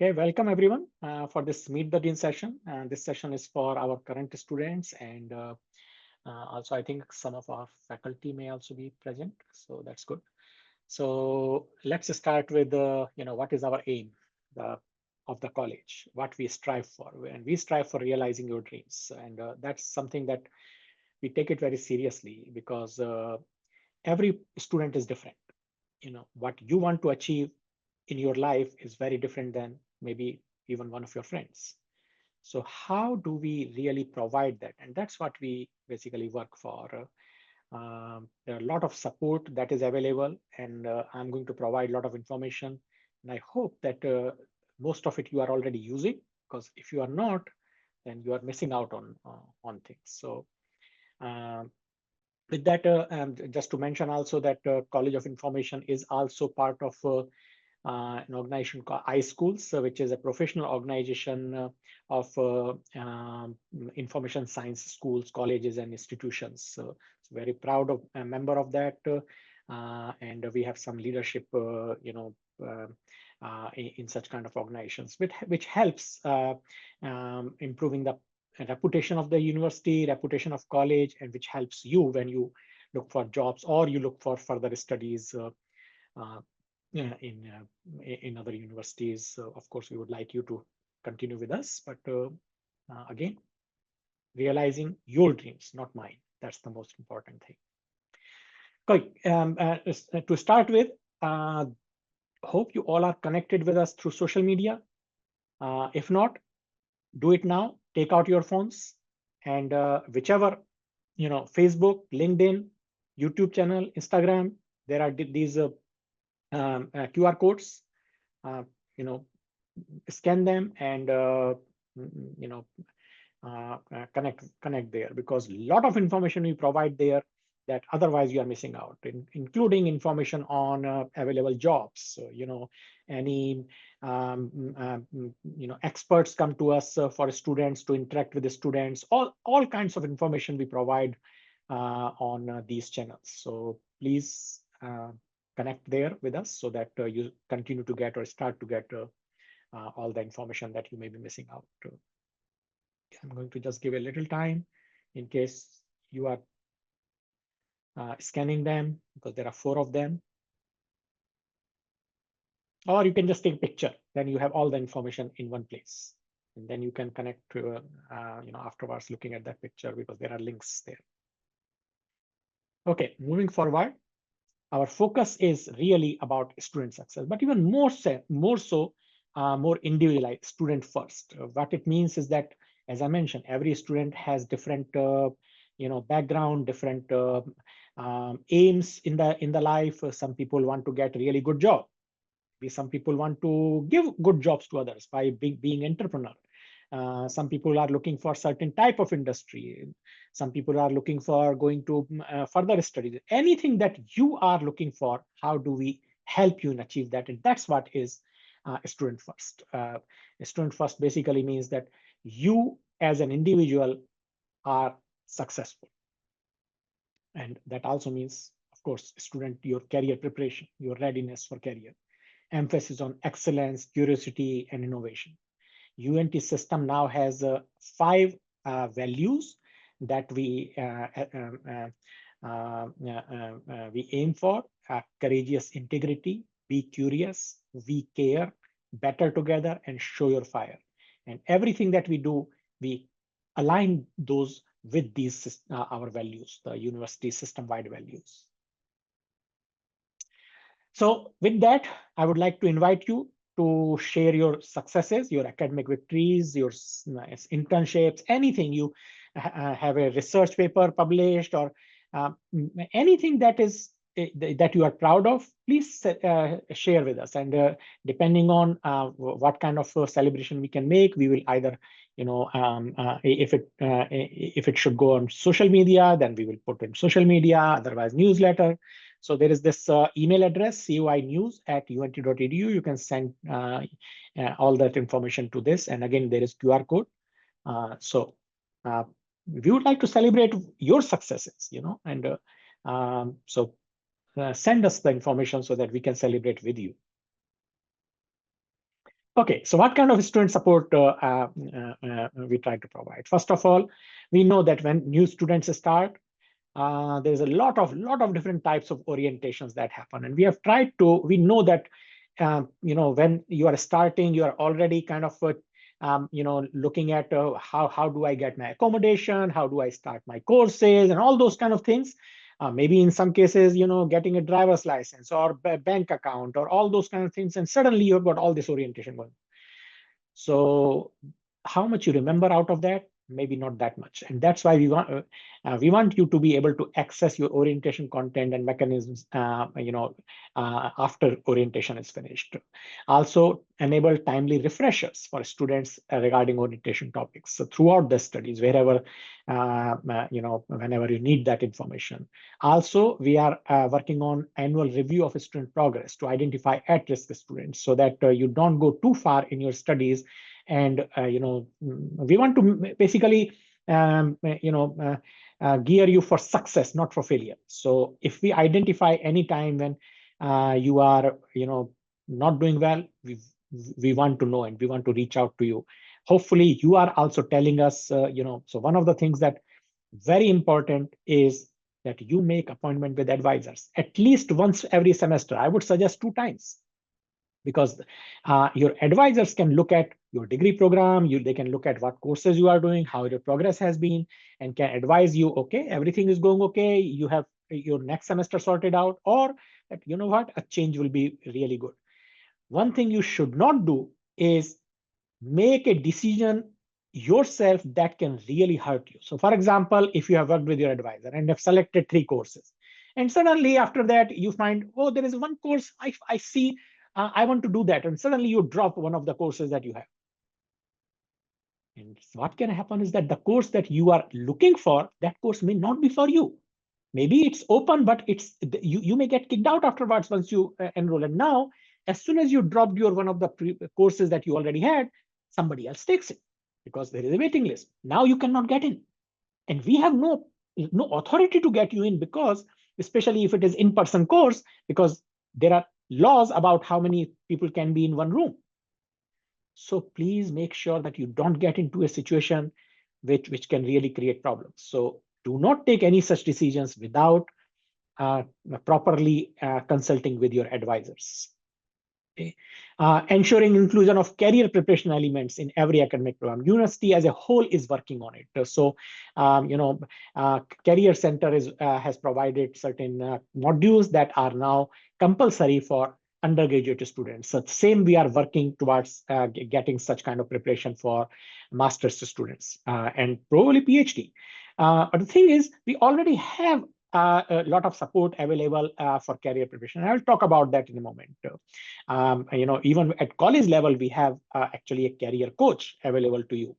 Okay, welcome everyone for this Meet the Dean session. This session is for our current students and also I think some of our faculty may also be present, so that's good. So let's start with what is our aim of the college, what we strive for, and we strive for realizing your dreams, and that's something that we take it very seriously because every student is different. What you want to achieve in your life is very different than maybe even one of your friends. So how do we really provide that? And that's what we basically work for. There are a lot of support that is available, and I'm going to provide a lot of information. And I hope that most of it you are already using, because if you are not, then you are missing out on things. So with that, just to mention also that College of Information is also part of an organization called iSchools, which is a professional organization of information science schools, colleges, and institutions. So very proud of a member of that, and we have some leadership, in such kind of organizations, which helps improving the reputation of the university, reputation of college, and which helps you when you look for jobs or you look for further studies uh, in other universities. Of course, we would like you to continue with us, but again, realizing your dreams, not mine. That's the most important thing. Okay, to start with, hope you all are connected with us through social media. If not, do it now. Take out your phones and whichever, Facebook, LinkedIn, YouTube channel, Instagram, there are these QR codes. Uh, you know, Scan them and connect there, because a lot of information we provide there that otherwise you are missing out, including information on available jobs. So, any experts come to us for students to interact with the students. All kinds of information we provide on these channels. So please connect there with us so that you continue to get or start to get all the information that you may be missing out. I'm going to just give a little time in case you are scanning them, because there are 4 of them. Or you can just take a picture, then you have all the information in one place. And then you can connect to, afterwards looking at that picture, because there are links there. Okay, moving forward, our focus is really about student success, but even more individualized, student first. What it means is that, as I mentioned, every student has different, background, different aims in the life. Some people want to get really good job. Some people want to give good jobs to others by being entrepreneur. Some people are looking for certain type of industry. Some people are looking for going to further studies. Anything that you are looking for, how do we help you in achieve that? And that's what is student first. Student first basically means that you as an individual are successful. And that also means, of course, student, your career preparation, your readiness for career, emphasis on excellence, curiosity, and innovation. UNT system now has 5 values that we aim for: courageous integrity, be curious, we care, better together, and show your fire. And everything that we do, we align those with these our values, the university system-wide values. So with that, I would like to invite you to share your successes, your academic victories, your internships, anything you have a research paper published, or anything that is that you are proud of. Please share with us, and depending on what kind of celebration we can make, we will either, if it should go on social media, then we will put in social media, otherwise newsletter. So there is this email address, coinews@unt.edu. You can send all that information to this. And again, there is QR code. So we would like to celebrate your successes, and so send us the information so that we can celebrate with you. Okay, so what kind of student support we try to provide? First of all, we know that when new students start, there's a lot of different types of orientations that happen, and we have tried to. We know that when you are starting, you are already kind of looking at how do I get my accommodation, how do I start my courses, and all those kind of things. Maybe in some cases, getting a driver's license or bank account or all those kind of things, and suddenly you've got all this orientation going. So how much you remember out of that? Maybe not that much. And that's why we want you to be able to access your orientation content and mechanisms, after orientation is finished. Also, enable timely refreshers for students regarding orientation topics. So throughout the studies, whenever you need that information. Also, we are working on annual review of student progress to identify at-risk students so that you don't go too far in your studies. And we want to basically gear you for success, not for failure. So if we identify any time when you are not doing well, we want to know and we want to reach out to you. Hopefully you are also telling us, so one of the things that very important is that you make appointment with advisors at least once every semester. I would suggest 2 times, because your advisors can look at your degree program, they can look at what courses you are doing, how your progress has been, and can advise you, okay, everything is going okay, you have your next semester sorted out, or that, you know what, a change will be really good. One thing you should not do is make a decision yourself that can really hurt you. So for example, if you have worked with your advisor and have selected 3 courses, and suddenly after that you find, oh, there is one course I see, I want to do that, and suddenly you drop one of the courses that you have. And what can happen is that the course that you are looking for, that course may not be for you. Maybe it's open, but you may get kicked out afterwards once you enroll. And now, as soon as you dropped your one of the courses that you already had, somebody else takes it because there is a waiting list. Now you cannot get in, and we have no authority to get you in, because especially if it is in-person course, because there are laws about how many people can be in one room. So please make sure that you don't get into a situation which can really create problems. So do not take any such decisions without uh, properly consulting with your advisors. Okay. Ensuring inclusion of career preparation elements in every academic program. University as a whole is working on it. So, Career Center has provided certain modules that are now compulsory for undergraduate students. So same, we are working towards getting such kind of preparation for master's students and probably PhD. But the thing is, we already have a lot of support available for career preparation. I will talk about that in a moment. Even at college level, we have actually a career coach available to you.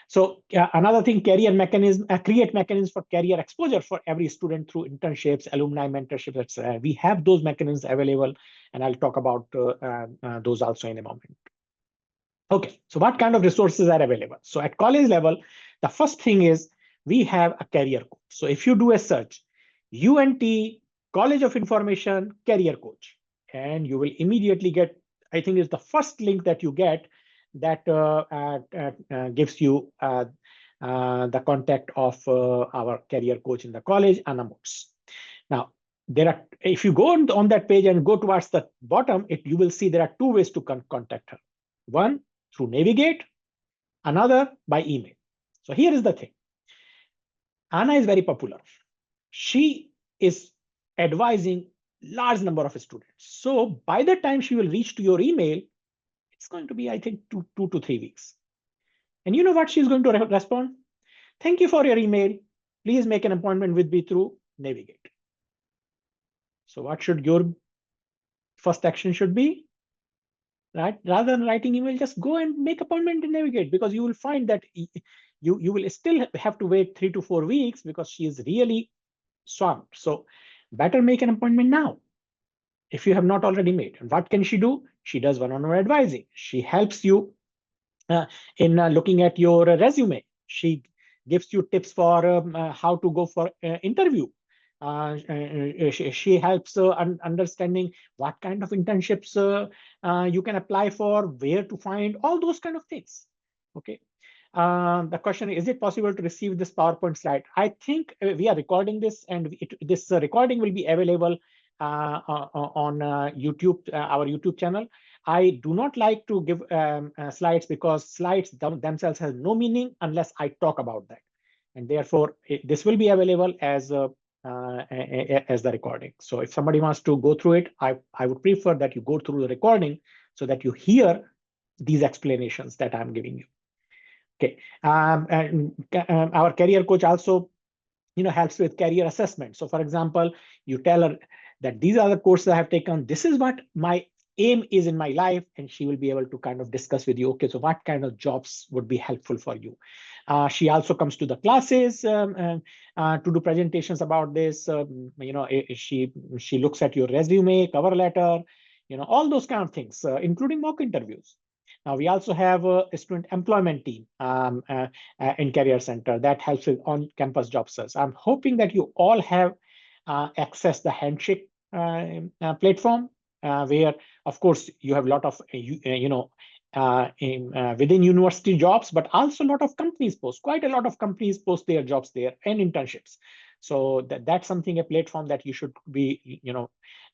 So another thing, create mechanisms for career exposure for every student through internships, alumni mentorships, etc. We have those mechanisms available, and I'll talk about those also in a moment. Okay, so what kind of resources are available? So at college level, the first thing is we have a career coach. So if you do a search, UNT College of Information Career Coach, and you will immediately get, I think it's the first link that you get that gives you the contact of our career coach in the college, Anna Motes. Now, if you go on that page and go towards the bottom, you will see there are 2 ways to contact her. One, through Navigate, another by email. So here is the thing. Anna is very popular. She is advising large number of students. So by the time she will reach to your email, it's going to be, I think, 2 to 3 weeks. And you know what she's going to respond? Thank you for your email. Please make an appointment with me through Navigate. So what should your first action should be? Right? Rather than writing email, just go and make appointment and Navigate, because you will find that you will still have to wait 3 to 4 weeks because she is really swamped. So better make an appointment now if you have not already made. And what can she do? She does one-on-one advising. She helps you in looking at your resume. She gives you tips for how to go for interview. She helps understanding what kind of internships you can apply for, where to find, all those kind of things. Okay. The question is it possible to receive this PowerPoint slide? I think we are recording this, and this recording will be available on YouTube, our YouTube channel. I do not like to give slides, because slides themselves have no meaning unless I talk about that. And therefore, this will be available as the recording. So if somebody wants to go through it, I would prefer that you go through the recording so that you hear these explanations that I'm giving you. Okay. Our career coach also, helps with career assessment. So for example, you tell her that these are the courses I have taken, this is what my aim is in my life, and she will be able to kind of discuss with you, okay, so what kind of jobs would be helpful for you. She also comes to the classes to do presentations about this. She looks at your resume, cover letter, all those kind of things, including mock interviews. Now, we also have a student employment team in Career Center that helps with on-campus job search. I'm hoping that you all have accessed the Handshake platform, where, of course, you have a lot of, within university jobs, but also a lot of companies post. Quite a lot of companies post their jobs there and internships. So that's something, a platform that you should be,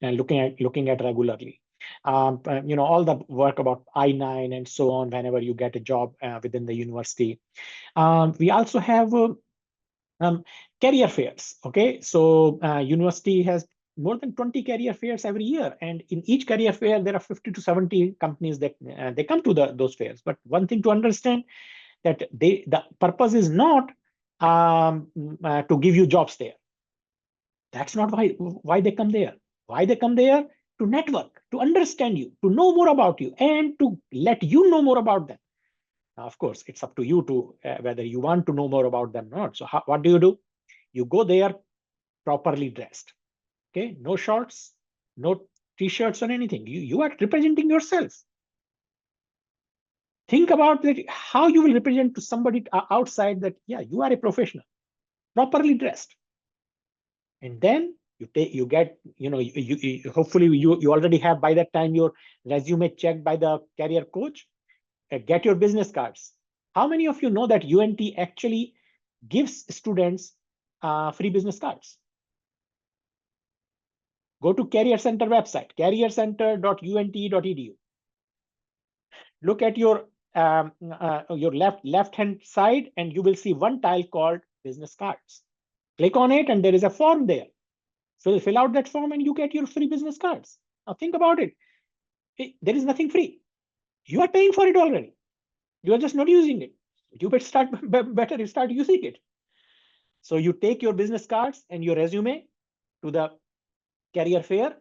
looking at regularly. All the work about I-9 and so on, whenever you get a job within the university. We also have career fairs. Okay, so university has more than 20 career fairs every year, and in each career fair there are 50 to 70 companies that they come to those fairs. But one thing to understand, that the purpose is not to give you jobs there. That's not why they come there. Why they come there? To network, to understand you, to know more about you, and to let you know more about them. Now, of course, it's up to you to whether you want to know more about them or not. So what do? You go there properly dressed. Okay, no shorts, no t-shirts or anything. You are representing yourself. Think about that, how you will represent to somebody outside that, yeah, you are a professional, properly dressed. And then you get, hopefully you already have by that time your resume checked by the career coach. Get your business cards. How many of you know that UNT actually gives students free business cards? Go to Career Center website, careercenter.unt.edu. Look at your left hand side, and you will see one tile called business cards. Click on it, and there is a form there. Fill out that form, and you get your free business cards. Now think about it. There is nothing free. You are paying for it already. You are just not using it. You better start using it. So you take your business cards and your resume to the career fair.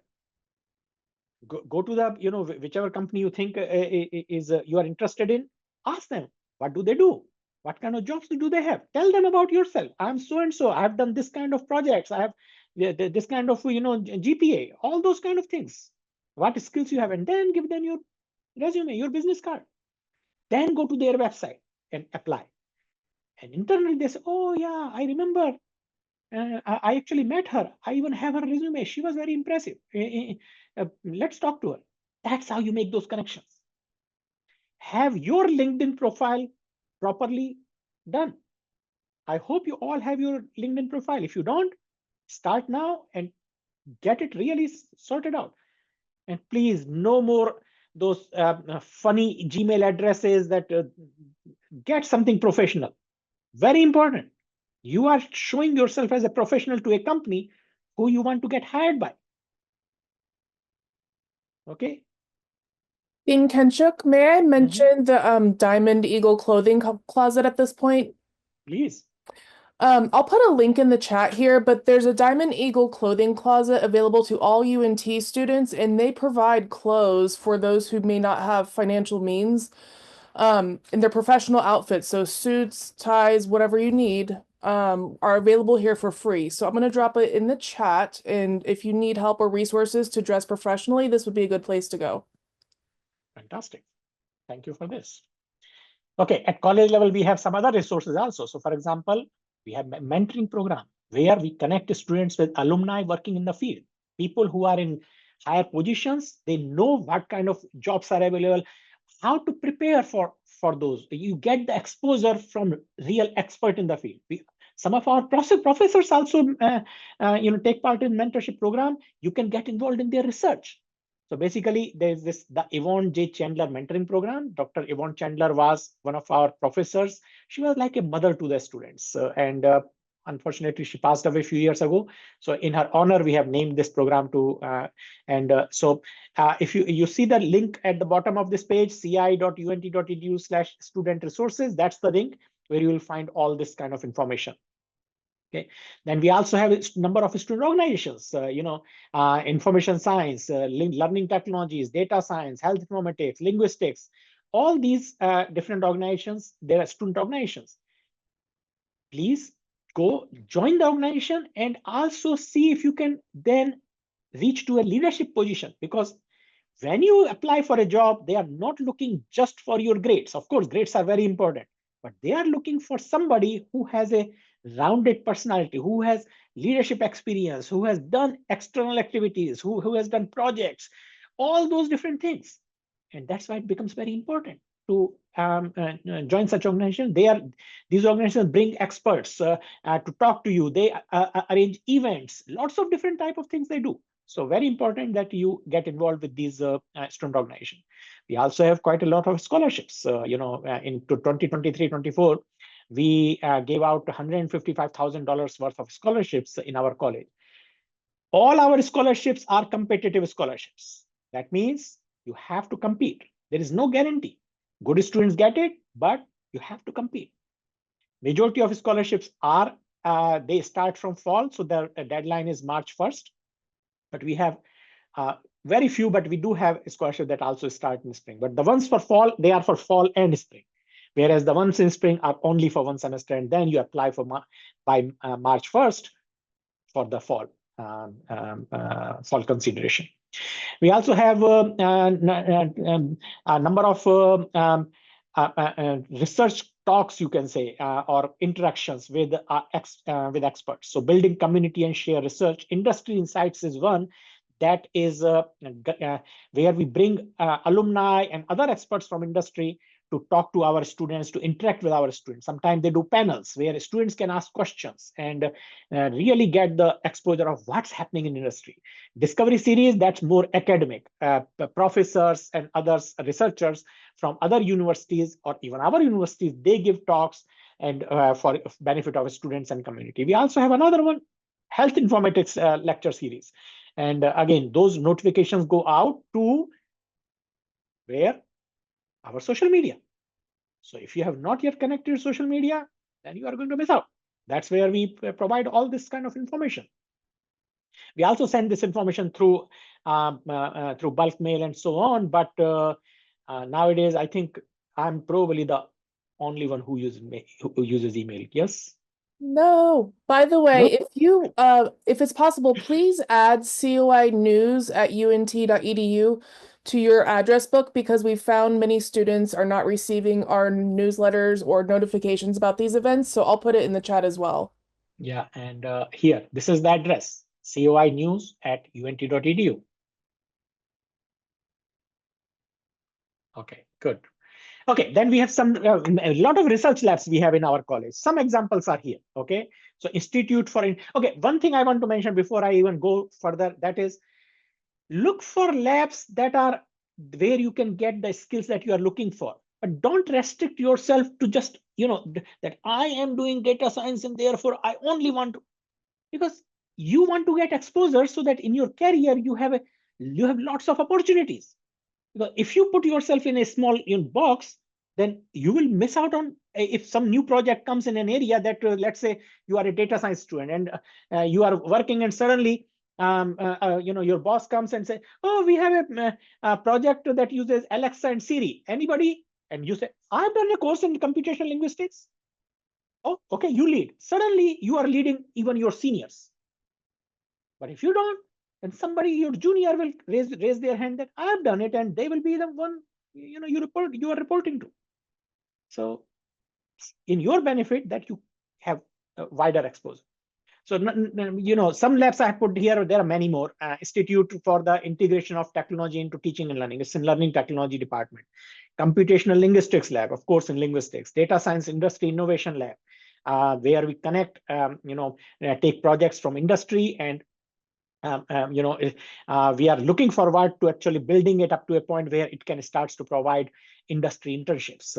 Go to the, whichever company you think is you are interested in. Ask them, what do they do? What kind of jobs do they have? Tell them about yourself. I'm so and so. I've done this kind of projects. I have this kind of, GPA. All those kind of things. What skills you have, and then give them your resume, your business card. Then go to their website and apply. And internally they say, oh yeah, I remember. I actually met her. I even have her resume. She was very impressive. Let's talk to her. That's how you make those connections. Have your LinkedIn profile properly done. I hope you all have your LinkedIn profile. If you don't, start now and get it really sorted out. And please, no more those funny Gmail addresses that get something professional. Very important. You are showing yourself as a professional to a company who you want to get hired by. Okay. In Kinshuk, may I mention the Diamond Eagle clothing closet at this point? Please. I'll put a link in the chat here, but there's a Diamond Eagle clothing closet available to all UNT students, and they provide clothes for those who may not have financial means. And their professional outfits, so suits, ties, whatever you need, are available here for free. So I'm going to drop it in the chat, and if you need help or resources to dress professionally, this would be a good place to go. Fantastic. Thank you for this. Okay, at college level, we have some other resources also. So for example, we have a mentoring program where we connect students with alumni working in the field, people who are in higher positions. They know what kind of jobs are available, how to prepare for those. You get the exposure from real expert in the field. Some of our professors also take part in mentorship program. You can get involved in their research. So basically, there's the Yvonne J. Chandler mentoring program. Dr. Yvonne Chandler was one of our professors. She was like a mother to the students, and unfortunately, she passed away a few years ago. So in her honor, we have named this program to. If you see the link at the bottom of this page, ci.unt.edu/student resources, that's the link where you will find all this kind of information. Okay. Then we also have a number of student organizations, information science, learning technologies, data science, health informatics, linguistics, all these different organizations, they are student organizations. Please go join the organization and also see if you can then reach to a leadership position, because when you apply for a job, they are not looking just for your grades. Of course, grades are very important, but they are looking for somebody who has a rounded personality, who has leadership experience, who has done external activities, who has done projects, all those different things. And that's why it becomes very important to join such organizations. These organizations bring experts to talk to you. They arrange events, lots of different type of things they do. So very important that you get involved with these student organizations. We also have quite a lot of scholarships. In 2023-24, we gave out $155,000 worth of scholarships in our college. All our scholarships are competitive scholarships. That means you have to compete. There is no guarantee. Good students get it, but you have to compete. Majority of scholarships are, they start from fall, so the deadline is March 1st. But we have very few, but we do have scholarships that also start in spring. But the ones for fall, they are for fall and spring. Whereas the ones in spring are only for one semester, and then you apply for by March 1st for the fall consideration. We also have a number of research talks, you can say, or interactions with experts. So building community and share research. Industry Insights is one that is where we bring alumni and other experts from industry to talk to our students, to interact with our students. Sometimes they do panels where students can ask questions and really get the exposure of what's happening in industry. Discovery Series, that's more academic. Professors and others, researchers from other universities or even our universities, they give talks and for benefit of students and community. We also have another one, Health Informatics lecture series. And again, those notifications go out to where? Our social media. So if you have not yet connected to social media, then you are going to miss out. That's where we provide all this kind of information. We also send this information through bulk mail and so on. But nowadays, I think I'm probably the only one who uses email. Yes. No. By the way, No? if it's possible, please add COI news at unt.edu to your address book, because we found many students are not receiving our newsletters or notifications about these events. So I'll put it in the chat as well. Yeah, and here, this is the address, coinews@unt.edu. Okay, good. Okay, then we have a lot of research labs we have in our college. Some examples are here, okay? So Institute for, okay, one thing I want to mention before I even go further, that is, look for labs that are where you can get the skills that you are looking for. But don't restrict yourself to just, that I am doing data science and therefore I only want to, because you want to get exposure so that in your career you have lots of opportunities. Because if you put yourself in a small box, then you will miss out on if some new project comes in an area that let's say you are a data science student and you are working and suddenly your boss comes and say, oh, we have a project that uses Alexa and Siri. Anybody? And you say, I've done a course in computational linguistics. Oh, okay, you lead. Suddenly you are leading even your seniors. But if you don't, then somebody, your junior, will raise their hand that I've done it, and they will be the one you are reporting to. So in your benefit that you have a wider exposure. So, some labs I have put here, there are many more. Institute for the Integration of Technology into Teaching and Learning. It's in Learning Technology Department. Computational Linguistics Lab, of course, in Linguistics. Data Science Industry Innovation Lab, where we connect, take projects from industry and we are looking forward to actually building it up to a point where it can start to provide industry internships.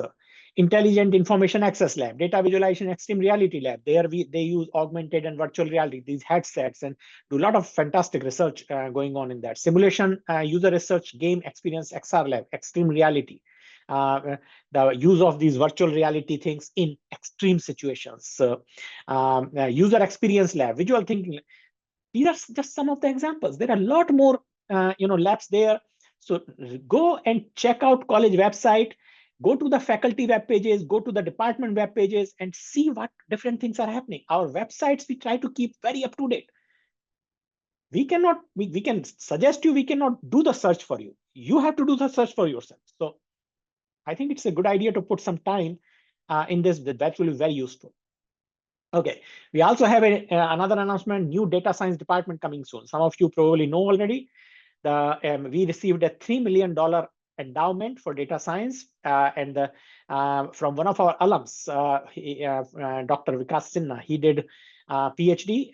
Intelligent Information Access Lab, Data Visualization Extreme Reality Lab. There they use augmented and virtual reality, these headsets, and do a lot of fantastic research going on in that. Simulation User Research Game Experience XR Lab, Extreme Reality. The use of these virtual reality things in extreme situations. User Experience Lab, Visual Thinking. These are just some of the examples. There are a lot more labs there. So go and check out college website, go to the faculty web pages, go to the department web pages, and see what different things are happening. Our websites, we try to keep very up to date. We cannot, we can suggest you, we cannot do the search for you. You have to do the search for yourself. So I think it's a good idea to put some time in this. That will be very useful. Okay, we also have another announcement, new data science department coming soon. Some of you probably know already. We received a $3 million endowment for data science from one of our alums, Dr. Vikas Sinha. He did PhD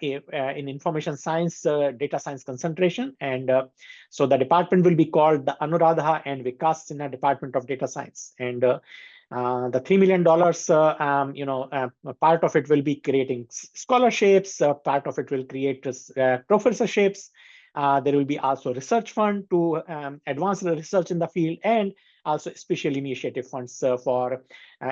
in information science, data science concentration. And so the department will be called the Anuradha and Vikas Sinha Department of Data Science. And the $3 million, part of it will be creating scholarships, part of it will create professorships. There will be also research fund to advance the research in the field, and also special initiative funds for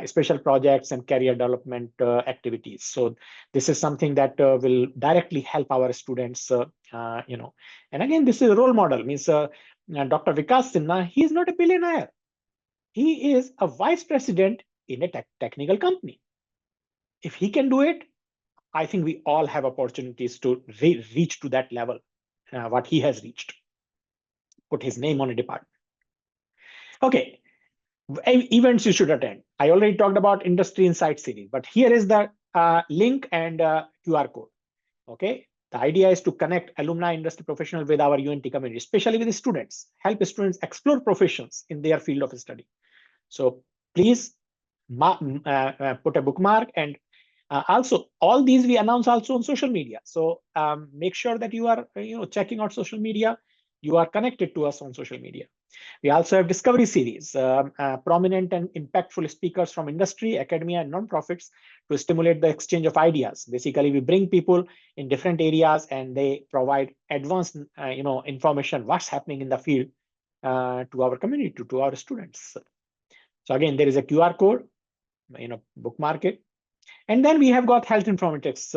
special projects and career development activities. So this is something that will directly help our students, And again, this is a role model. Means Dr. Vikas Sinha, he is not a billionaire. He is a vice president in a technical company. If he can do it, I think we all have opportunities to reach to that level, what he has reached. Put his name on a department. Okay, events you should attend. I already talked about Industry Insight series, but here is the link and QR code. Okay, the idea is to connect alumni, industry professionals with our UNT community, especially with the students, help students explore professions in their field of study. So please put a bookmark, and also all these we announce also on social media. So make sure that you are checking out social media. You are connected to us on social media. We also have Discovery Series, prominent and impactful speakers from industry, academia, and nonprofits to stimulate the exchange of ideas. Basically, we bring people in different areas and they provide advanced information, what's happening in the field to our community, to our students. So again, there is a QR code, bookmark it. And then we have got health informatics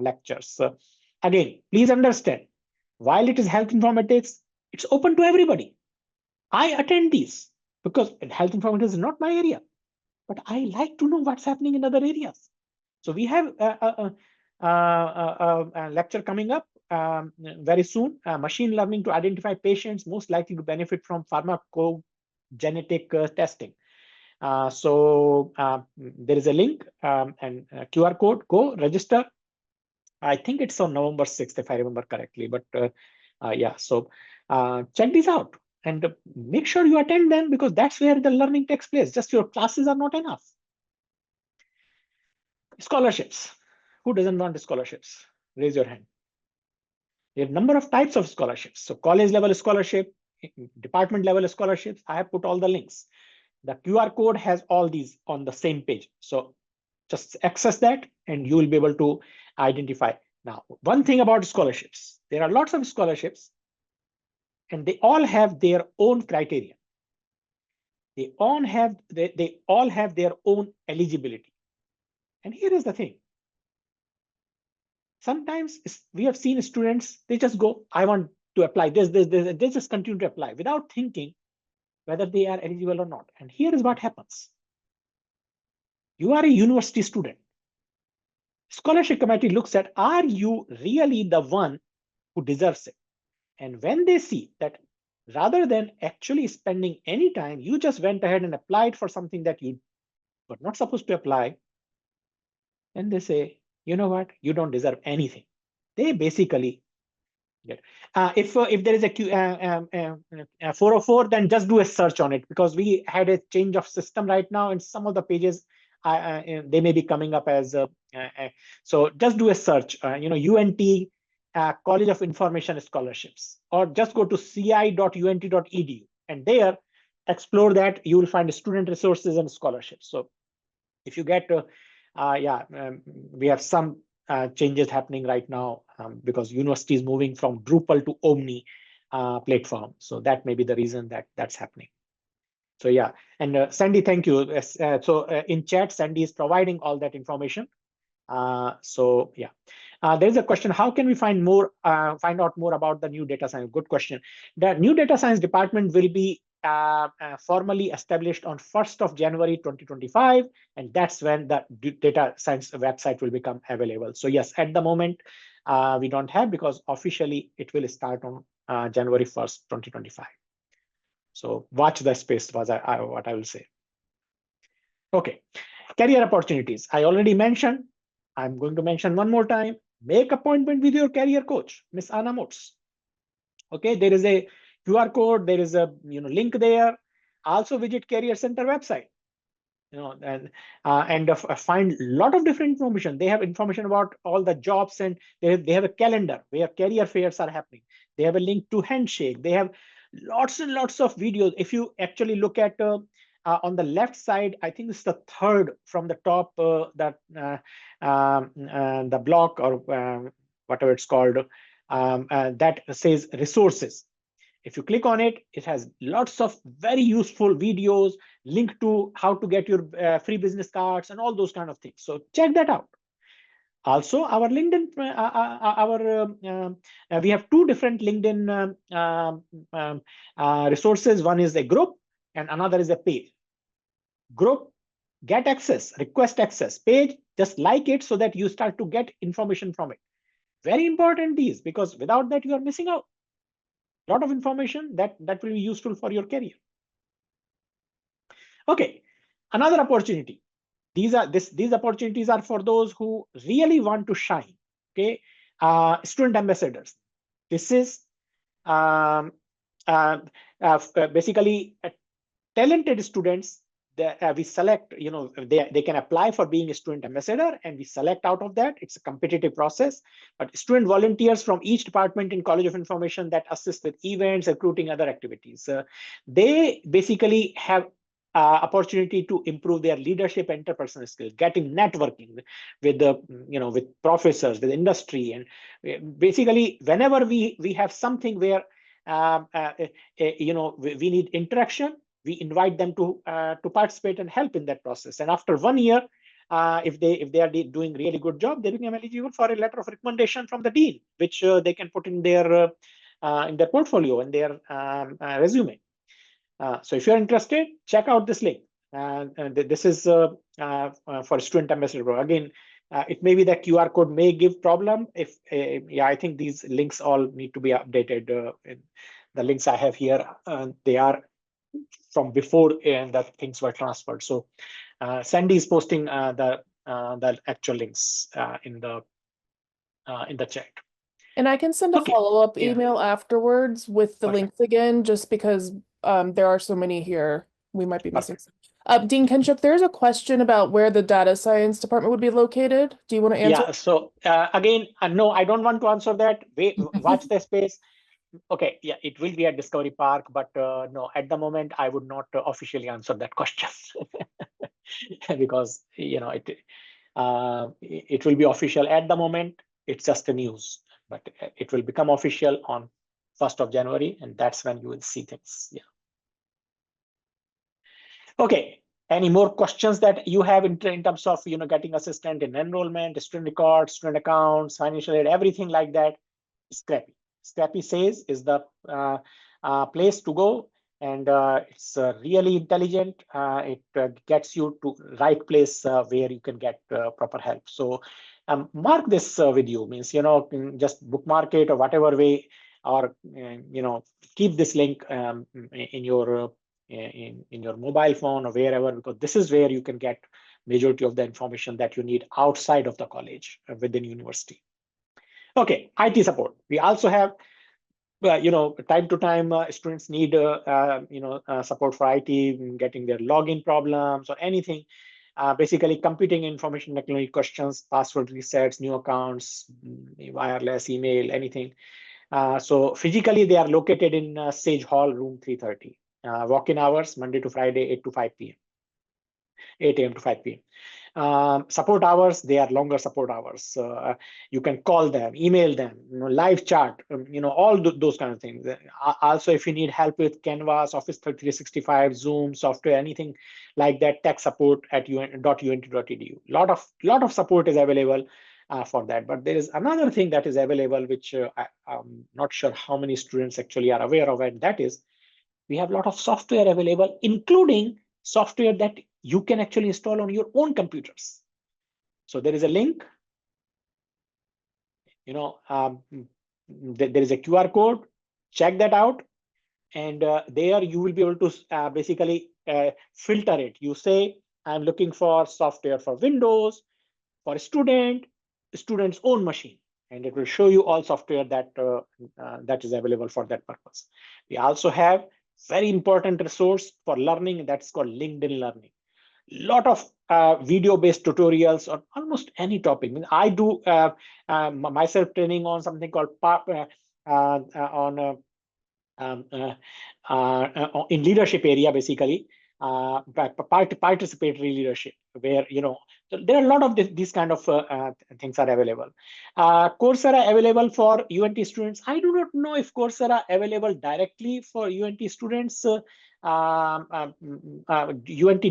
lectures. Again, please understand, while it is health informatics, it's open to everybody. I attend these because health informatics is not my area, but I like to know what's happening in other areas. So we have a lecture coming up very soon, machine learning to identify patients most likely to benefit from pharmacogenetic testing. So there is a link and QR code. Go register. I think it's on November 6th, if I remember correctly. But yeah, so check these out and make sure you attend them, because that's where the learning takes place. Just your classes are not enough. Scholarships. Who doesn't want scholarships? Raise your hand. There are a number of types of scholarships. So college level scholarship, department level scholarships. I have put all the links. The QR code has all these on the same page. So just access that and you will be able to identify. Now, one thing about scholarships, there are lots of scholarships and they all have their own criteria. They all have their own eligibility. And here is the thing. Sometimes we have seen students, they just go, I want to apply this, they just continue to apply without thinking whether they are eligible or not. And here is what happens. You are a university student. Scholarship committee looks at, are you really the one who deserves it? And when they see that rather than actually spending any time, you just went ahead and applied for something that you were not supposed to apply, then they say, you know what? You don't deserve anything. They basically get. If there is a 404, then just do a search on it, because we had a change of system right now, and some of the pages they may be coming up as so just do a search. UNT College of Information Scholarships, or just go to ci.unt.edu, and there explore that. You will find student resources and scholarships. So if you get we have some changes happening right now, because university is moving from Drupal to Omni platform. So that may be the reason that that's happening. So yeah, and Sandy, thank you. In chat, Sandy is providing all that information. So yeah, there's a question: how can we find out more about the new data science? Good question. The new data science department will be formally established on 1st of January 2025, and that's when the data science website will become available. So yes, at the moment we don't have, because officially it will start on January 1st, 2025. So watch the space, was what I will say. Okay, career opportunities. I already mentioned. I'm going to mention one more time. Make appointment with your career coach, Miss Anna Motz. Okay, there is a QR code. There is a link there. Also visit Career Center website. And find a lot of different information. They have information about all the jobs, and they have a calendar where career fairs are happening. They have a link to Handshake. They have lots and lots of videos. If you actually look at on the left side, I think it's the third from the top, the block, or whatever it's called, that says resources. If you click on it, it has lots of very useful videos, link to how to get your free business cards and all those kind of things. So check that out. Also, our LinkedIn, we have two different LinkedIn resources. One is a group and another is a page. Group, get access, request access. Page, just like it so that you start to get information from it. Very important these, because without that you are missing out a lot of information that will be useful for your career. Okay, another opportunity. These opportunities are for those who really want to shine. Okay, student ambassadors. This is basically talented students that we select. They can apply for being a student ambassador, and we select out of that. It's a competitive process, but student volunteers from each department in College of Information that assist with events, recruiting, other activities. They basically have opportunity to improve their leadership, interpersonal skills, getting networking with the with professors, with industry, and basically whenever we have something where we need interaction, we invite them to participate and help in that process. And after 1 year, if they are doing really good job, they become eligible for a letter of recommendation from the dean, which they can put in their portfolio and their resume. So if you're interested, check out this link. This is for student ambassador program. Again, it may be that QR code may give problem. If I think these links all need to be updated. The links I have here, they are from before that things were transferred. So Sandy is posting the actual links in the chat. And I can send a follow-up email afterwards with the links again, just because there are so many here. We might be missing some. Dean Kinshuk, there's a question about where the data science department would be located. Do you want to answer? Yeah, so again, no, I don't want to answer that. Watch the space. Okay, yeah, it will be at Discovery Park, but no, at the moment, I would not officially answer that question because it will be official at the moment. It's just a news, but it will become official on 1st of January, and that's when you will see things. Yeah. Okay. Any more questions that you have in terms of getting assistant in enrollment, student records, student accounts, financial aid, everything like that? Scrappy. Scrappy says is the place to go, and it's really intelligent. It gets you to right place where you can get proper help. So mark this with you, means just bookmark it or whatever way, or keep this link in your mobile phone or wherever, because this is where you can get majority of the information that you need outside of the college within university. Okay, IT support. We also have, time to time students need, support for IT, getting their login problems or anything. Basically, computing information technology questions, password resets, new accounts, wireless, email, anything. So physically, they are located in Sage Hall, room 330. Walk-in hours, Monday to Friday, 8 to 5 p.m. 8 a.m. to 5 p.m. Support hours, they are longer support hours. You can call them, email them, live chat, all those kind of things. Also, if you need help with Canvas, Office 365, Zoom, software, anything like that, tech support at unt.edu. Lot of support is available for that. But there is another thing that is available, which I'm not sure how many students actually are aware of, and that is we have a lot of software available, including software that you can actually install on your own computers. So there is a link, there is a QR code, check that out. And there you will be able to basically filter it. You say, I'm looking for software for Windows, for a student's own machine. And it will show you all software that that is available for that purpose. We also have very important resource for learning that's called LinkedIn Learning. Lot of video-based tutorials on almost any topic. I do myself training on something called in leadership area, basically participatory leadership, where there are a lot of these kind of things are available. Coursera available for UNT students. I do not know if Coursera available directly for UNT students. UNT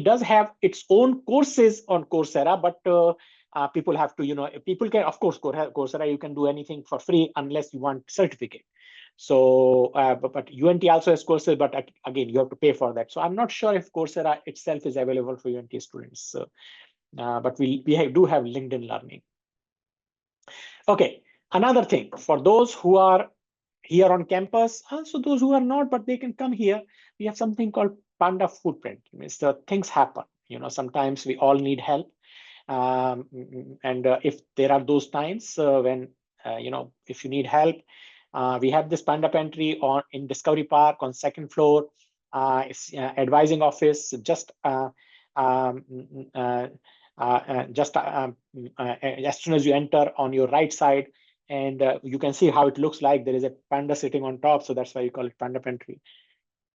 does have its own courses on Coursera, but people have to, people can, of course, Coursera, you can do anything for free unless you want certificate. So, but UNT also has courses, but again, you have to pay for that. So I'm not sure if Coursera itself is available for UNT students, but we do have LinkedIn Learning. Okay, another thing, for those who are here on campus, also those who are not, but they can come here, we have something called Panda Footprint. Means things happen. Sometimes we all need help. And if there are those times when, if you need help, we have this Panda Pantry in Discovery Park on 2nd floor. It's advising office just as soon as you enter on your right side, and you can see how it looks like. There is a panda sitting on top, so that's why you call it Panda Pantry.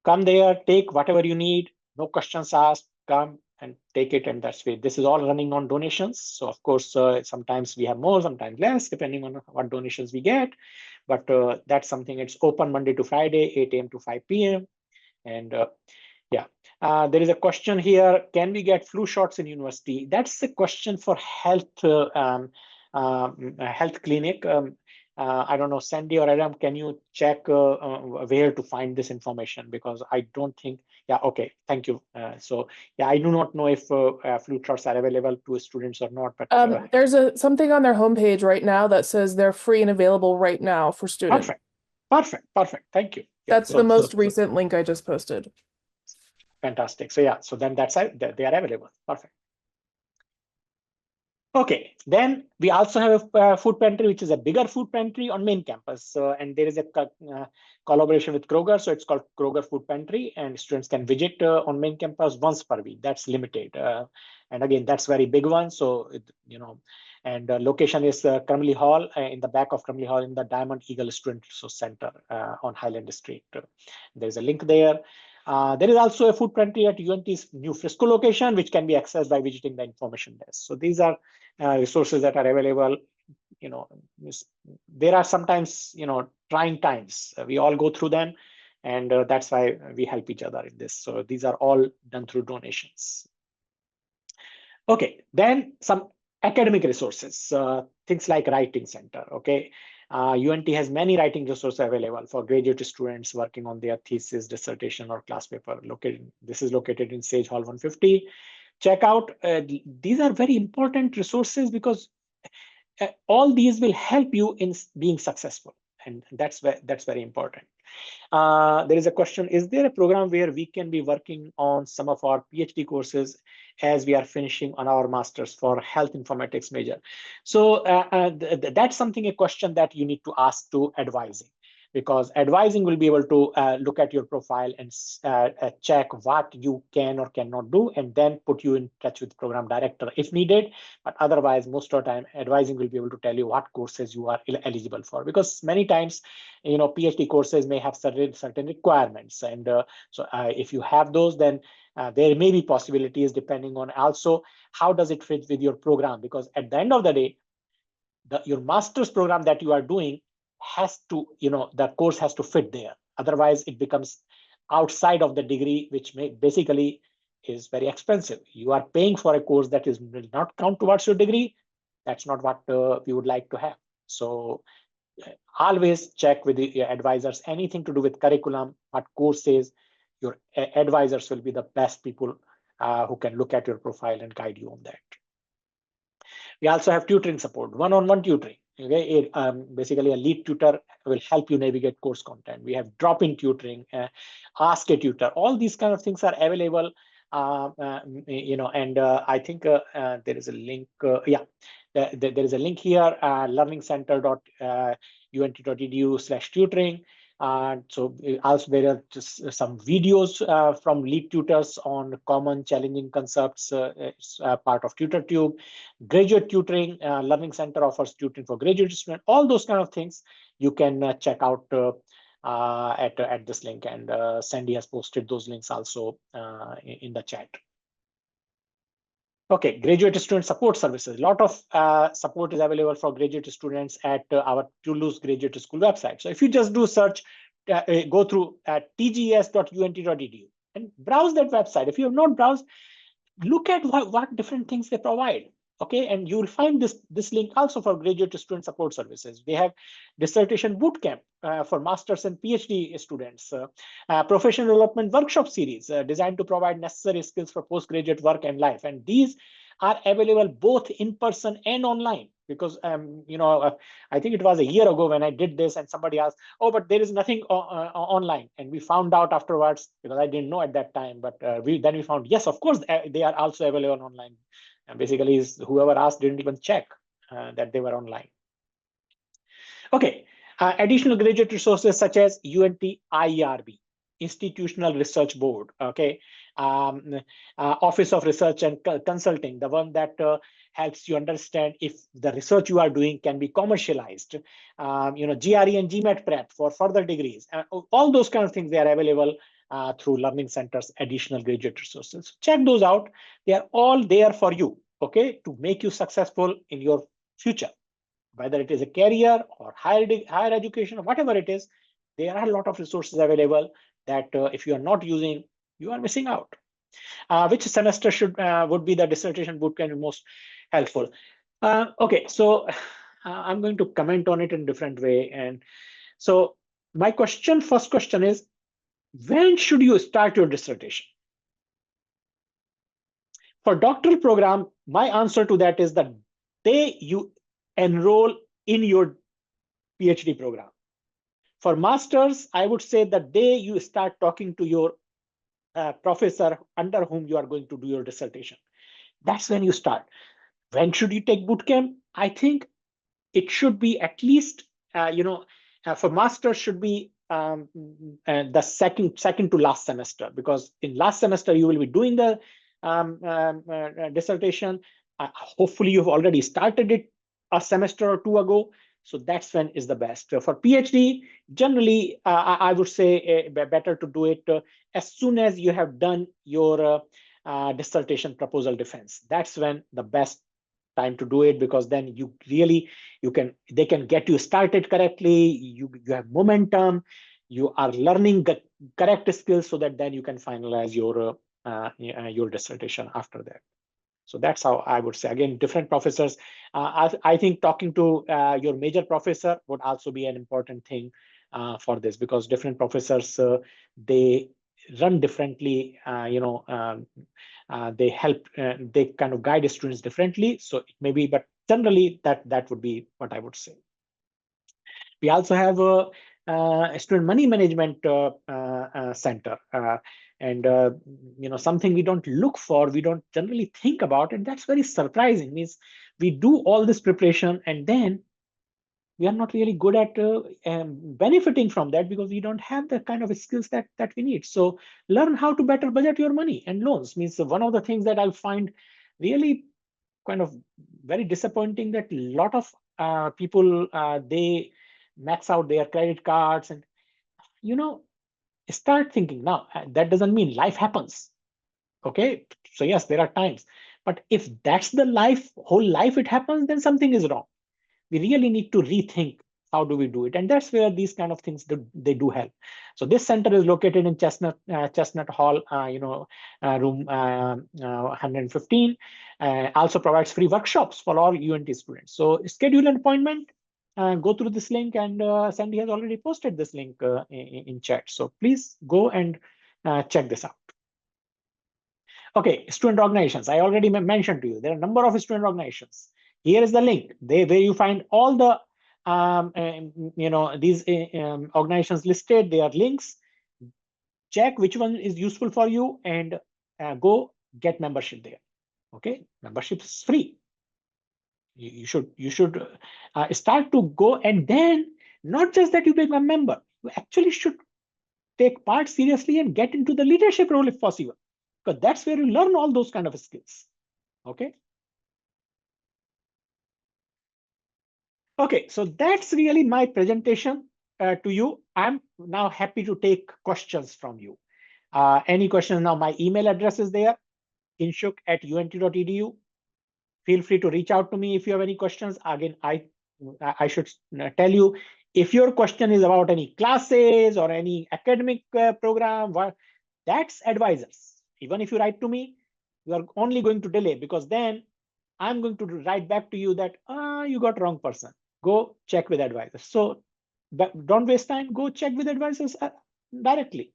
Come there, take whatever you need, no questions asked, come and take it, and that's it. This is all running on donations. So of course, sometimes we have more, sometimes less, depending on what donations we get. But that's something, it's open Monday to Friday, 8 a.m. to 5 p.m. And there is a question here, can we get flu shots in university? That's the question for health health clinic. I don't know, Sandy or Adam, can you check where to find this information? Because I don't think, okay, thank you. So I do not know if flu shots are available to students or not. But there's something on their homepage right now that says they're free and available right now for students. Perfect. Thank you. That's the most recent link I just posted. Fantastic. So then that's how they are available. Perfect. Okay, then we also have a food pantry, which is a bigger food pantry on main campus. And there is a collaboration with Kroger. So it's called Kroger Food Pantry, and students can visit on main campus once per week. That's limited. And again, that's very big one. So, and location is Crumley Hall, in the back of Crumley Hall in the Diamond Eagle Student Resource Center on Highland Street. There's a link there. There is also a food pantry at UNT's New Frisco location, which can be accessed by visiting the information desk. So these are resources that are available. There are sometimes, trying times. We all go through them, and that's why we help each other in this. So these are all done through donations. Okay, then some academic resources, things like Writing Center. Okay. UNT has many writing resources available for graduate students working on their thesis, dissertation, or class paper. This is located in Sage Hall 150. Check out, these are very important resources because all these will help you in being successful. And that's very important. There is a question, is there a program where we can be working on some of our PhD courses as we are finishing on our masters for health informatics major? So that's something, a question that you need to ask to advising, because advising will be able to look at your profile and check what you can or cannot do, and then put you in touch with program director if needed. But otherwise, most of the time, advising will be able to tell you what courses you are eligible for, because many times, PhD courses may have certain requirements, and so if you have those, then there may be possibilities, depending on also how does it fit with your program, because at the end of the day, your master's program that you are doing has to, the course has to fit there. Otherwise, it becomes outside of the degree, which basically is very expensive. You are paying for a course that will not count towards your degree. That's not what we would like to have. So always check with your advisors, anything to do with curriculum, what courses. Your advisors will be the best people who can look at your profile and guide you on that. We also have tutoring support, one-on-one tutoring. Okay, basically a lead tutor will help you navigate course content. We have drop-in tutoring, ask a tutor. All these kind of things are available. And I think there is a link. There is a link here, learningcenter.unt.edu/tutoring. So also there are just some videos from lead tutors on common challenging concepts. It's part of TutorTube. Graduate tutoring, Learning Center offers tutoring for graduate students. All those kind of things you can check out at this link, and Sandy has posted those links also in the chat. Okay, graduate student support services. A lot of support is available for graduate students at our Toulouse Graduate School website. So if you just do search, go through tges.unt.edu and browse that website. If you have not browsed, look at what different things they provide. Okay, and you will find this link also for graduate student support services. They have dissertation bootcamp for masters and PhD students, professional development workshop series designed to provide necessary skills for postgraduate work and life. And these are available both in person and online, because I think it was a year ago when I did this, and somebody asked, oh, but there is nothing online, and we found out afterwards, because I didn't know at that time, but we found, yes, of course they are also available online. And basically, whoever asked didn't even check that they were online. Okay, additional graduate resources such as UNT IRB, Institutional Research Board, okay, Office of Research and Consulting, the one that helps you understand if the research you are doing can be commercialized, GRE and GMAT prep for further degrees, all those kind of things, they are available through Learning Center's additional graduate resources. Check those out. They are all there for you, okay, to make you successful in your future. Whether it is a career or higher education or whatever it is, there are a lot of resources available that if you are not using, you are missing out. Which semester would be the dissertation bootcamp most helpful? Okay, so I'm going to comment on it in a different way. And so my first question is, when should you start your dissertation? For doctoral program, my answer to that is the day you enroll in your PhD program. For masters, I would say the day you start talking to your professor under whom you are going to do your dissertation. That's when you start. When should you take bootcamp? I think it should be at least, for masters should be the second to last semester, because in last semester you will be doing the dissertation. Hopefully you've already started it a semester or two ago. So that's when is the best. For PhD, generally, I would say better to do it as soon as you have done your dissertation proposal defense. That's when the best time to do it, because then they can get you started correctly. You have momentum. You are learning the correct skills, so that then you can finalize your dissertation after that. So that's how I would say. Again, different professors. I think talking to your major professor would also be an important thing for this, because different professors, they run differently. They help. They kind of guide students differently. So it may be, but generally that would be what I would say. We also have student money management center, and something we don't look for, we don't generally think about, and that's very surprising. Means we do all this preparation and then we are not really good at benefiting from that because we don't have the kind of skills that we need. So learn how to better budget your money and loans. Means one of the things that I find really kind of very disappointing, that a lot of people they max out their credit cards, and start thinking now, that doesn't mean life happens. Okay, so yes, there are times, but if that's the life, whole life it happens, then something is wrong. We really need to rethink how do we do it, and that's where these kind of things they do help. So this center is located in Chestnut Hall, room 115. Also provides free workshops for all UNT students. So schedule an appointment, go through this link, and Sandy has already posted this link in chat, so please go and check this out. Okay, student organizations. I already mentioned to you, there are a number of student organizations. Here is the link where you find all the these organizations listed. They are links. Check which one is useful for you and go get membership there. Okay, membership is free. You should start to go, and then not just that you become a member, you actually should take part seriously and get into the leadership role if possible, because that's where you learn all those kind of skills. Okay. Okay, so that's really my presentation to you. I'm now happy to take questions from you. Any questions now? My email address is there, kinshuk@unt.edu. Feel free to reach out to me if you have any questions. Again, I should tell you, if your question is about any classes or any academic program, that's advisors. Even if you write to me, you are only going to delay, because then I'm going to write back to you that you got wrong person. Go check with advisors. So don't waste time. Go check with advisors directly.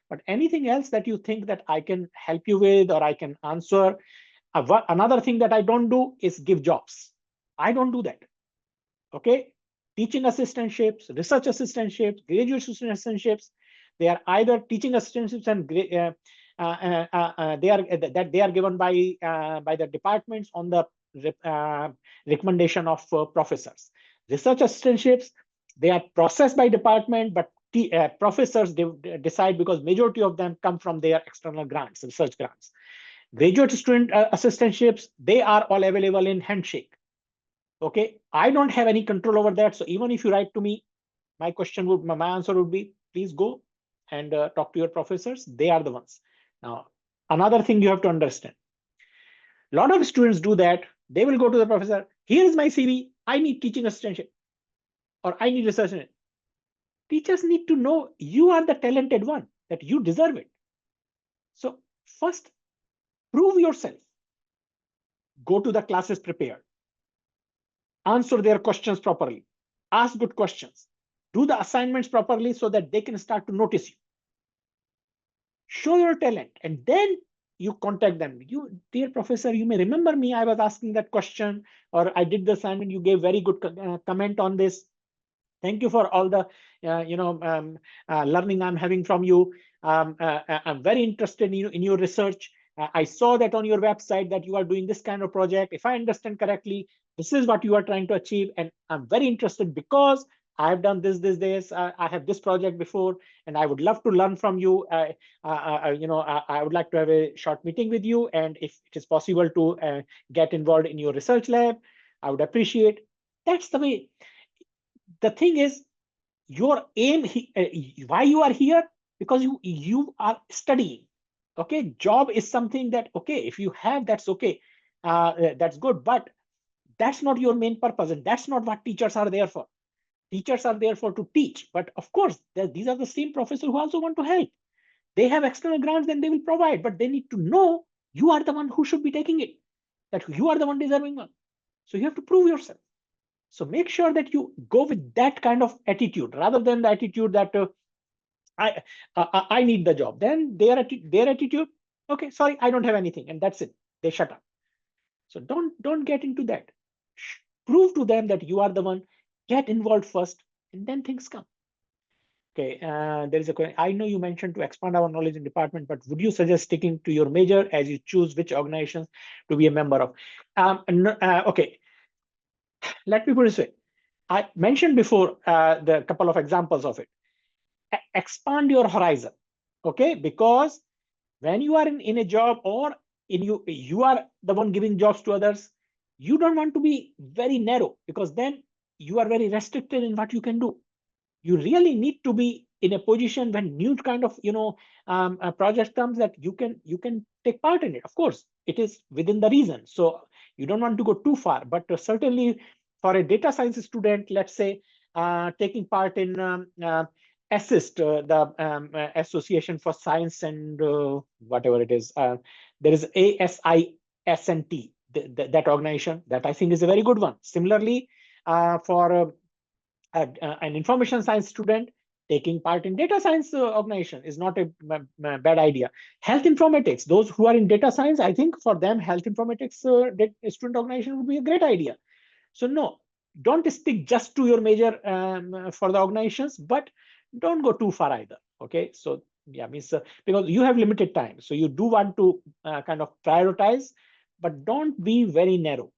But anything else that you think that I can help you with or I can answer. Another thing that I don't do is give jobs. I don't do that. Okay. Teaching assistantships, research assistantships, graduate assistantships, they are either teaching assistantships and they are given by the departments on the recommendation of professors. Research assistantships, they are processed by department, but professors decide, because majority of them come from their external grants, research grants. Graduate student assistantships, they are all available in Handshake. Okay, I don't have any control over that. So even if you write to me, my answer would be, please go and talk to your professors. They are the ones. Now, another thing you have to understand. A lot of students do that. They will go to the professor. Here is my CV. I need teaching assistantship, or I need research in it. Teachers need to know you are the talented one, that you deserve it. So first, prove yourself. Go to the classes prepared. Answer their questions properly. Ask good questions. Do the assignments properly so that they can start to notice you. Show your talent, and then you contact them. You, dear professor, you may remember me. I was asking that question, or I did the assignment. You gave very good comment on this. Thank you for all the learning I'm having from you. I'm very interested in your research. I saw that on your website that you are doing this kind of project. If I understand correctly, this is what you are trying to achieve, and I'm very interested because I have done this. I have this project before, and I would love to learn from you. I would like to have a short meeting with you, and if it is possible to get involved in your research lab, I would appreciate. That's the way. The thing is, your aim, why you are here, because you are studying. Okay, job is something that, okay, if you have, that's okay, that's good, but that's not your main purpose, and that's not what teachers are there for. Teachers are there for to teach, but of course these are the same professors who also want to help. They have external grants, then they will provide, but they need to know you are the one who should be taking it, that you are the one deserving one. So you have to prove yourself. So make sure that you go with that kind of attitude rather than the attitude that I need the job. Then their attitude, okay, sorry, I don't have anything, and that's it. They shut up. So don't get into that. Prove to them that you are the one. Get involved first, and then things come. Okay, there is a question. I know you mentioned to expand our knowledge in department, but would you suggest sticking to your major as you choose which organizations to be a member of? Okay, let me put it this way. I mentioned before the couple of examples of it. Expand your horizon, okay? Because when you are in a job or you are the one giving jobs to others, you don't want to be very narrow because then you are very restricted in what you can do. You really need to be in a position when new kind of project comes that you can take part in it. Of course, it is within the reason, so you don't want to go too far, but certainly for a data science student, let's say taking part in assist the association for science and whatever it is, there is ASISNT, that organization, that I think is a very good one. Similarly, for an information science student, taking part in data science organization is not a bad idea. Health informatics, those who are in data science, I think for them health informatics student organization would be a great idea. So no, don't stick just to your major for the organizations, but don't go too far either. Okay, so yeah, means because you have limited time, so you do want to kind of prioritize, but don't be very narrow.